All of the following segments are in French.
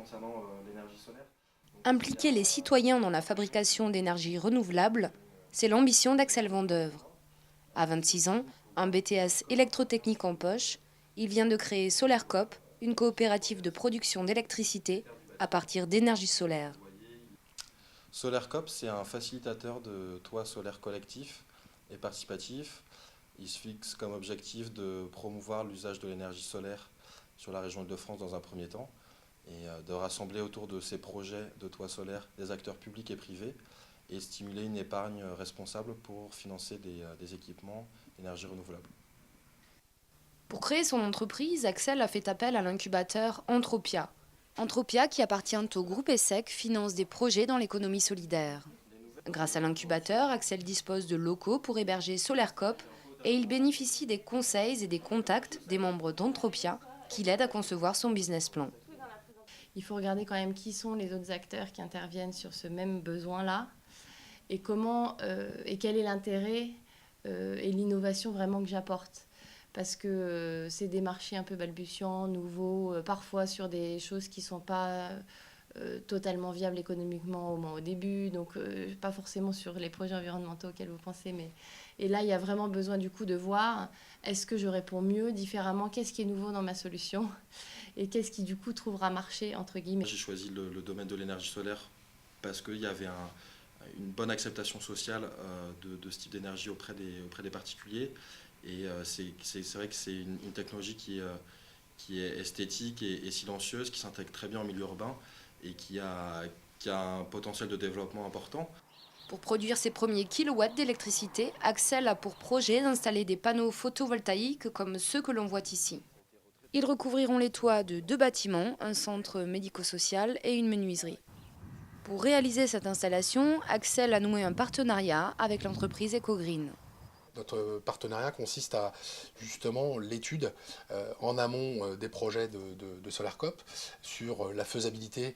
concernant l'énergie solaire. Impliquer les citoyens dans la fabrication d'énergie renouvelable, c'est l'ambition d'Axel Vendeuvre. À 26 ans, un BTS électrotechnique en poche, il vient de créer SolarCop, une coopérative de production d'électricité à partir d'énergie solaire. SolarCop, c'est un facilitateur de toits solaires collectifs et participatifs. Il se fixe comme objectif de promouvoir l'usage de l'énergie solaire sur la région Île-de-France dans un premier temps et de rassembler autour de ces projets de toits solaires des acteurs publics et privés et stimuler une épargne responsable pour financer des équipements d'énergie renouvelable. Pour créer son entreprise, Axel a fait appel à l'incubateur Entropia. Entropia, qui appartient au groupe ESSEC, finance des projets dans l'économie solidaire. Grâce à l'incubateur, Axel dispose de locaux pour héberger SolarCop et il bénéficie des conseils et des contacts des membres d'Entropia qui l'aident à concevoir son business plan. Il faut regarder quand même qui sont les autres acteurs qui interviennent sur ce même besoin-là et comment et quel est l'intérêt et l'innovation vraiment que j'apporte. Parce que c'est des marchés un peu balbutiants, nouveaux, parfois sur des choses qui ne sont pas totalement viables économiquement au moins au début, donc pas forcément sur les projets environnementaux auxquels vous pensez. Et là, il y a vraiment besoin du coup de voir, est-ce que je réponds mieux, différemment, qu'est-ce qui est nouveau dans ma solution et qu'est-ce qui du coup trouvera marché, entre guillemets. J'ai choisi le domaine de l'énergie solaire parce qu'il y avait une bonne acceptation sociale de ce type d'énergie auprès des particuliers. Et c'est vrai que c'est une technologie qui est esthétique et silencieuse, qui s'intègre très bien en milieu urbain et qui a un potentiel de développement important. Pour produire ses premiers kilowatts d'électricité, Axel a pour projet d'installer des panneaux photovoltaïques comme ceux que l'on voit ici. Ils recouvriront les toits de 2 bâtiments, un centre médico-social et une menuiserie. Pour réaliser cette installation, Axel a noué un partenariat avec l'entreprise EcoGreen. Notre partenariat consiste à justement l'étude en amont des projets de SolarCop sur la faisabilité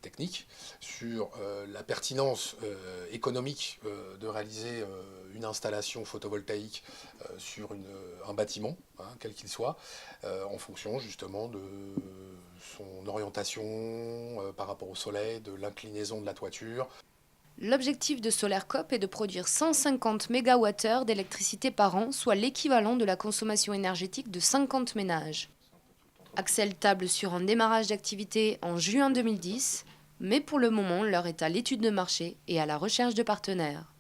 technique, sur la pertinence économique de réaliser une installation photovoltaïque sur un bâtiment, quel qu'il soit, en fonction justement de son orientation par rapport au soleil, de l'inclinaison de la toiture. L'objectif de SolarCop est de produire 150 MWh d'électricité par an, soit l'équivalent de la consommation énergétique de 50 ménages. Axel table sur un démarrage d'activité en juin 2010, mais pour le moment, l'heure est à l'étude de marché et à la recherche de partenaires.